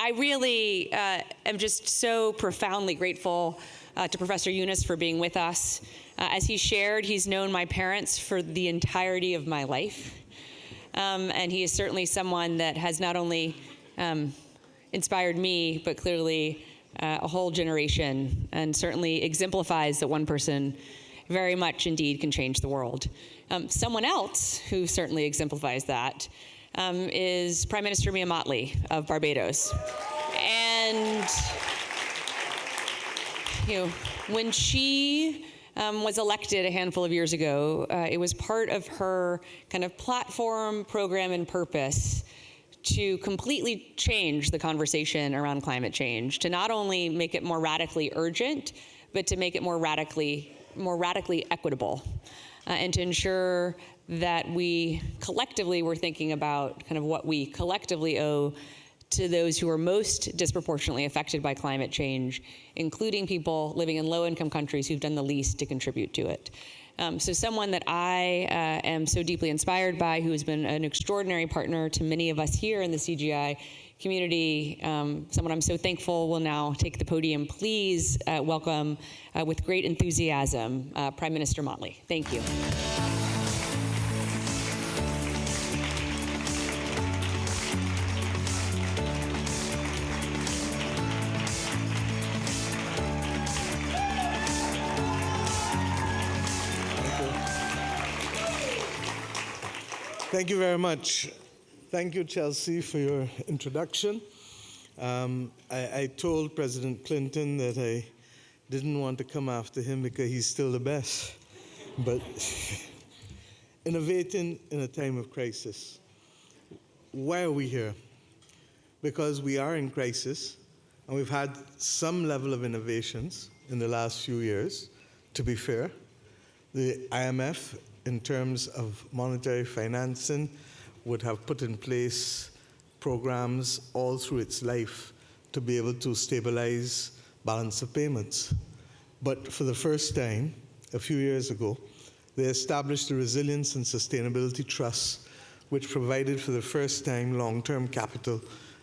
I really am just so profoundly grateful to Professor Yunus for being with us. As he shared, he's known my parents for the entirety of my life. And he is certainly someone that has not only inspired me, but clearly a whole generation, and certainly exemplifies that one person very much indeed can change the world. Someone else who certainly exemplifies that is Prime Minister Mia Mottley of Barbados. And when she was elected a handful of years ago, it was part of her kind of platform, program, and purpose to completely change the conversation around climate change, to not only make it more radically urgent, but to make it more radically equitable, and to ensure that we collectively were thinking about kind of what we collectively owe to those who are most disproportionately affected by climate change, including people living in low-income countries who've done the least to contribute to it. So someone that I am so deeply inspired by, who has been an extraordinary partner to many of us here in the CGI community, someone I'm so thankful will now take the podium. Please welcome with great enthusiasm, Prime Minister Mottley. Thank you. Thank you very much. Thank you, Chelsea, for your introduction. I told President Clinton that I didn't want to come after him because he's still the best. But innovating in a time of crisis. Why are we here? Because we are in crisis, and we've had some level of innovations in the last few years, to be fair. The IMF, in terms of monetary financing, would have put in place programs all through its life to be able to stabilize balance of payments. But for the first time, a few years ago, they established the Resilience and Sustainability Trust, which provided for the first time long-term capital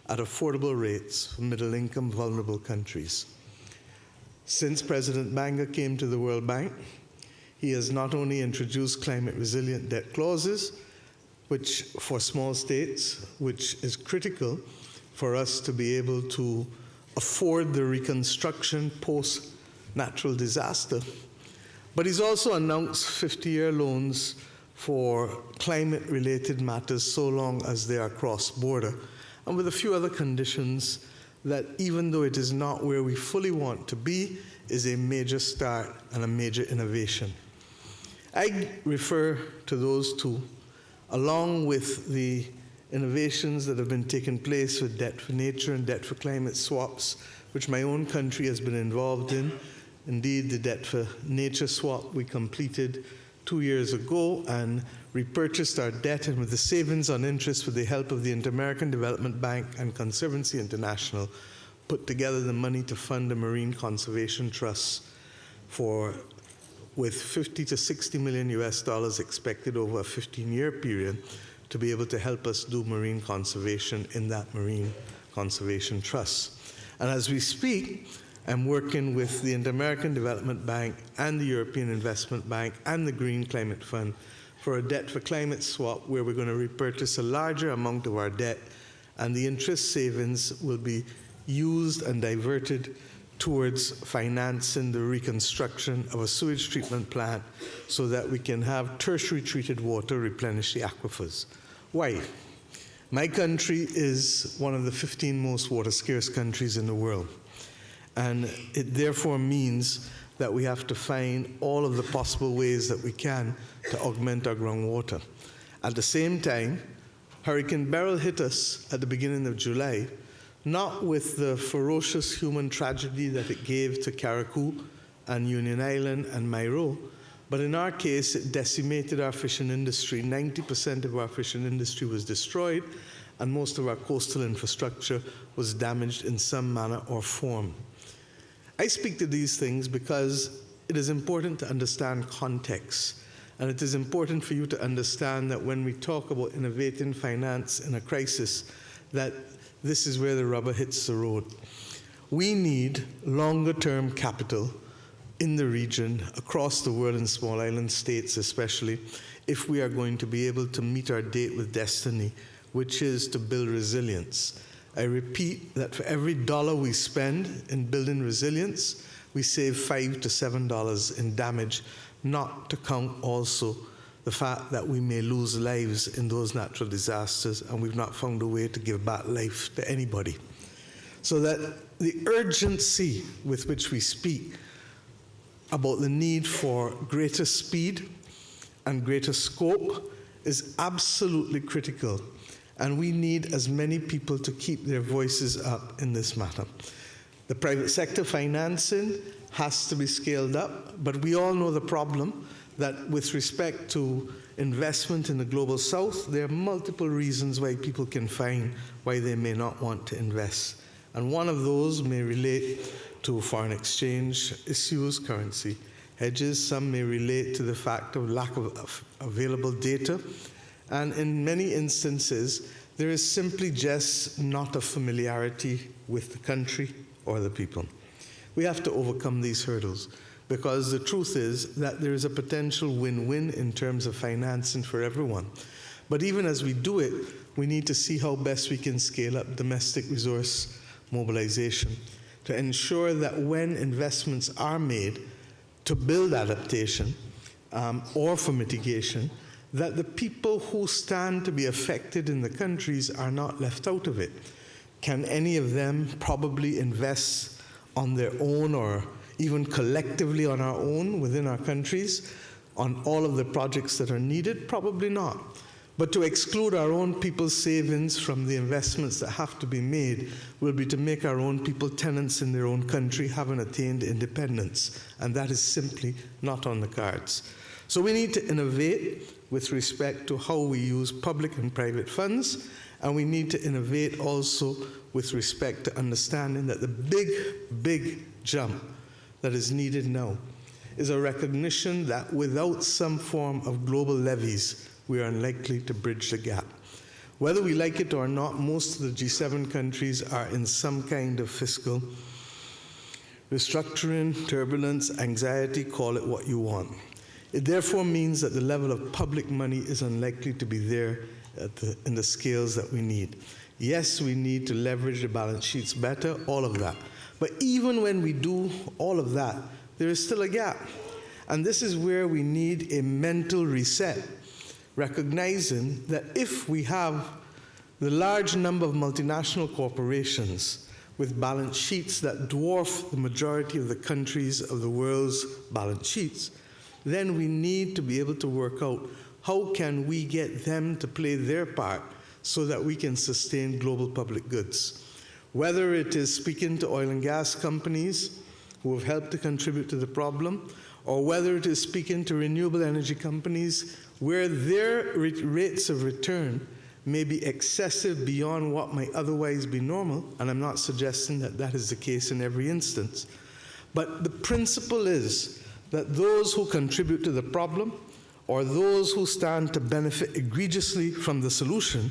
at affordable rates for middle-income, vulnerable countries. Since President Banga came to the World Bank, he has not only introduced climate-resilient debt clauses, which for small states, which is critical for us to be able to afford the reconstruction post-natural disaster, but he's also announced 50-year loans for climate-related matters so long as they are cross-border, and with a few other conditions that, even though it is not where we fully want to be, is a major start and a major innovation. I refer to those two, along with the innovations that have been taking place with debt for nature and debt for climate swaps, which my own country has been involved in. Indeed, the debt for nature swap we completed 2 years ago and repurchased our debt, and with the savings on interest with the help of the Inter-American Development Bank and Conservancy International, put together the money to fund a marine conservation trust with $50 to $60 million expected over a 15-year period to be able to help us do marine conservation in that marine conservation trust. And as we speak, I'm working with the Inter-American Development Bank and the European Investment Bank and the Green Climate Fund for a debt for climate swap, where we're going to repurchase a larger amount of our debt, and the interest savings will be used and diverted towards financing the reconstruction of a sewage treatment plant so that we can have tertiary treated water replenish the aquifers. Why? My country is one of the 15 most water scarce countries in the world. And it therefore means that we have to find all of the possible ways that we can to augment our groundwater. At the same time, Hurricane Beryl hit us at the beginning of July, not with the ferocious human tragedy that it gave to Carriacou and Union Island and Mairo, but in our case, it decimated our fishing industry. 90% of our fishing industry was destroyed, and most of our coastal infrastructure was damaged in some manner or form. I speak to these things because it is important to understand context, and it is important for you to understand that when we talk about innovating finance in a crisis, that this is where the rubber hits the road. We need longer-term capital in the region, across the world, in small island states especially, if we are going to be able to meet our date with destiny, which is to build resilience. I repeat that for every dollar we spend in building resilience, we save $5 to $7 in damage, not to count also the fact that we may lose lives in those natural disasters, and we've not found a way to give back life to anybody. So that the urgency with which we speak about the need for greater speed and greater scope is absolutely critical. And we need as many people to keep their voices up in this matter. The private sector financing has to be scaled up, but we all know the problem that with respect to investment in the global south, there are multiple reasons why people can find why they may not want to invest. And one of those may relate to foreign exchange issues, currency hedges. Some may relate to the fact of lack of available data. And in many instances, there is simply just not a familiarity with the country or the people. We have to overcome these hurdles, because the truth is that there is a potential win-win in terms of financing for everyone. But even as we do it, we need to see how best we can scale up domestic resource mobilization to ensure that when investments are made to build adaptation or for mitigation, that the people who stand to be affected in the countries are not left out of it. Can any of them probably invest on their own, or even collectively on our own within our countries, on all of the projects that are needed? Probably not. But to exclude our own people's savings from the investments that have to be made will be to make our own people tenants in their own country, having attained independence. And that is simply not on the cards. So we need to innovate with respect to how we use public and private funds, and we need to innovate also with respect to understanding that the big jump that is needed now is a recognition that without some form of global levies, we are unlikely to bridge the gap. Whether we like it or not, most of the G7 countries are in some kind of fiscal restructuring, turbulence, anxiety, call it what you want. It therefore means that the level of public money is unlikely to be there in the scales that we need. Yes, we need to leverage the balance sheets better, all of that. But even when we do all of that, there is still a gap. And this is where we need a mental reset, recognizing that if we have the large number of multinational corporations with balance sheets that dwarf the majority of the countries of the world's balance sheets, then we need to be able to work out how can we get them to play their part so that we can sustain global public goods. Whether it is speaking to oil and gas companies who have helped to contribute to the problem, or whether it is speaking to renewable energy companies where their rates of return may be excessive beyond what might otherwise be normal, and I'm not suggesting that that is the case in every instance. But the principle is that those who contribute to the problem or those who stand to benefit egregiously from the solution,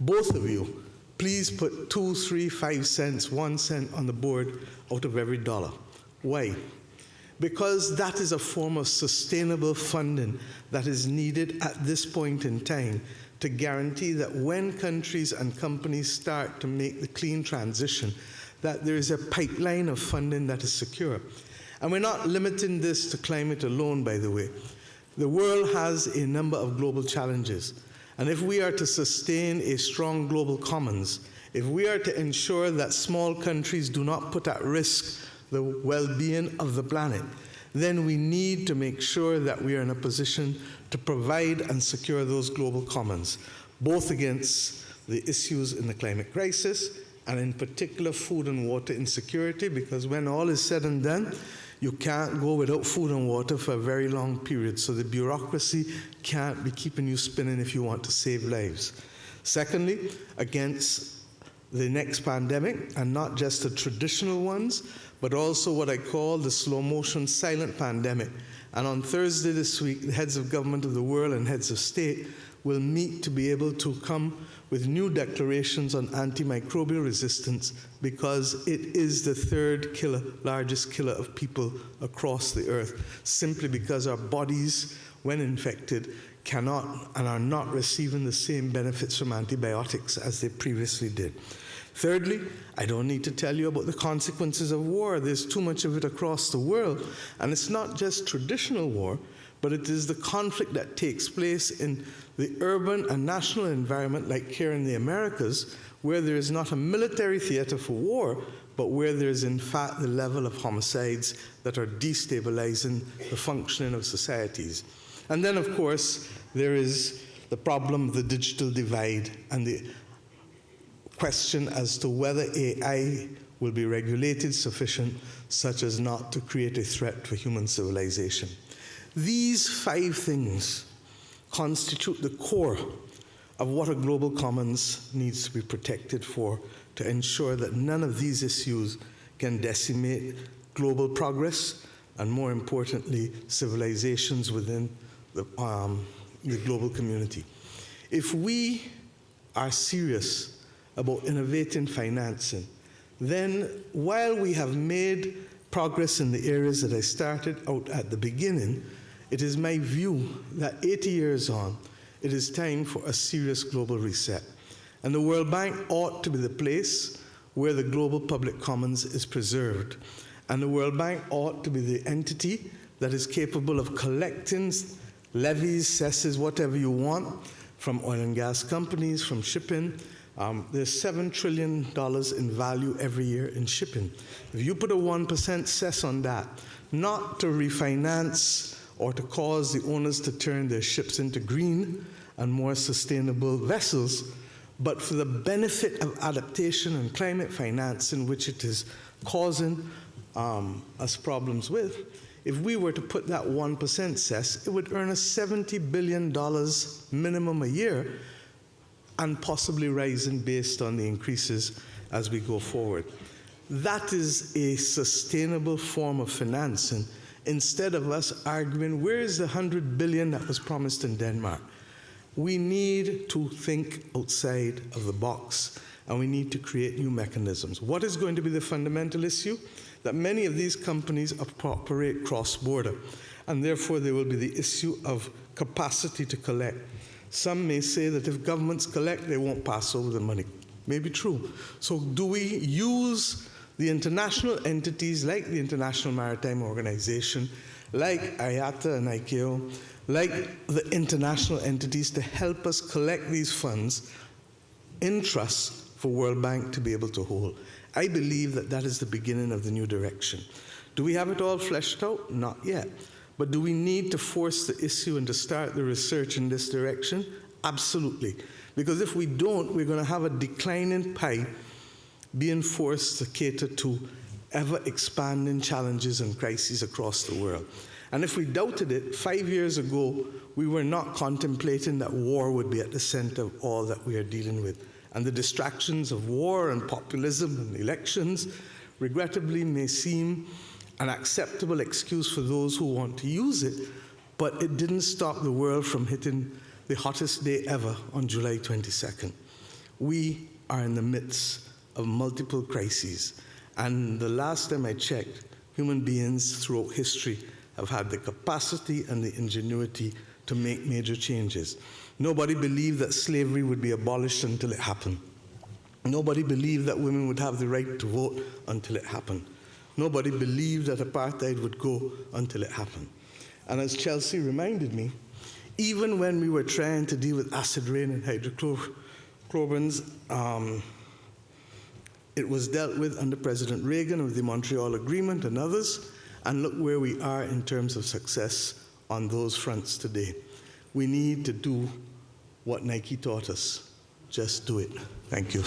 both of you, please put 2, 3, 5 cents, 1 cent on the board out of every dollar. Why? Because that is a form of sustainable funding that is needed at this point in time to guarantee that when countries and companies start to make the clean transition, that there is a pipeline of funding that is secure. And we're not limiting this to climate alone, by the way. The world has a number of global challenges. And if we are to sustain a strong global commons, if we are to ensure that small countries do not put at risk the well-being of the planet, then we need to make sure that we are in a position to provide and secure those global commons, both against the issues in the climate crisis and in particular food and water insecurity, because when all is said and done, you can't go without food and water for a very long period, so the bureaucracy can't be keeping you spinning if you want to save lives. Secondly, against the next pandemic, and not just the traditional ones, but also what I call the slow-motion silent pandemic. And on Thursday this week, the heads of government of the world and heads of state will meet to be able to come with new declarations on antimicrobial resistance, because it is the third largest killer of people across the earth, simply because our bodies, when infected, cannot and are not receiving the same benefits from antibiotics as they previously did. Thirdly, I don't need to tell you about the consequences of war. There's too much of it across the world. And it's not just traditional war, but it is the conflict that takes place in the urban and national environment, like here in the Americas, where there is not a military theater for war, but where there is in fact the level of homicides that are destabilizing the functioning of societies. And then, of course, there is the problem of the digital divide and the question as to whether AI will be regulated sufficient such as not to create a threat for human civilization. These 5 things constitute the core of what a global commons needs to be protected for, to ensure that none of these issues can decimate global progress and, more importantly, civilizations within the global community. If we are serious about innovating financing, then while we have made progress in the areas that I started out at the beginning, it is my view that 80 years on, it is time for a serious global reset. And the World Bank ought to be the place where the global public commons is preserved. And the World Bank ought to be the entity that is capable of collecting levies, cesses, whatever you want, from oil and gas companies, from shipping. There's $7 trillion in value every year in shipping. If you put a 1% cess on that, not to refinance or to cause the owners to turn their ships into green and more sustainable vessels, but for the benefit of adaptation and climate financing, which it is causing us problems with, if we were to put that 1% cess, it would earn us $70 billion minimum a year, and possibly rising based on the increases as we go forward. That is a sustainable form of financing, instead of us arguing, where is the $100 billion that was promised in Denmark? We need to think outside of the box, and we need to create new mechanisms. What is going to be the fundamental issue? That many of these companies operate cross-border, and therefore there will be the issue of capacity to collect. Some may say that if governments collect, they won't pass over the money. Maybe true. So do we use the international entities like the International Maritime Organization, like IATA and ICAO, like the international entities, to help us collect these funds in trust for World Bank to be able to hold? I believe that that is the beginning of the new direction. Do we have it all fleshed out? Not yet. But do we need to force the issue and to start the research in this direction? Absolutely. Because if we don't, we're going to have a declining pie being forced to cater to ever-expanding challenges and crises across the world. And if we doubted it, 5 years ago, we were not contemplating that war would be at the center of all that we are dealing with. And the distractions of war and populism and elections, regrettably, may seem an acceptable excuse for those who want to use it, but it didn't stop the world from hitting the hottest day ever on July 22nd. We are in the midst of multiple crises, and the last time I checked, human beings throughout history have had the capacity and the ingenuity to make major changes. Nobody believed that slavery would be abolished until it happened. Nobody believed that women would have the right to vote until it happened. Nobody believed that apartheid would go until it happened. And as Chelsea reminded me, even when we were trying to deal with acid rain and hydrochlorobins, it was dealt with under President Reagan with the Montreal Agreement and others, and look where we are in terms of success on those fronts today. We need to do what Nike taught us. Just do it. Thank you.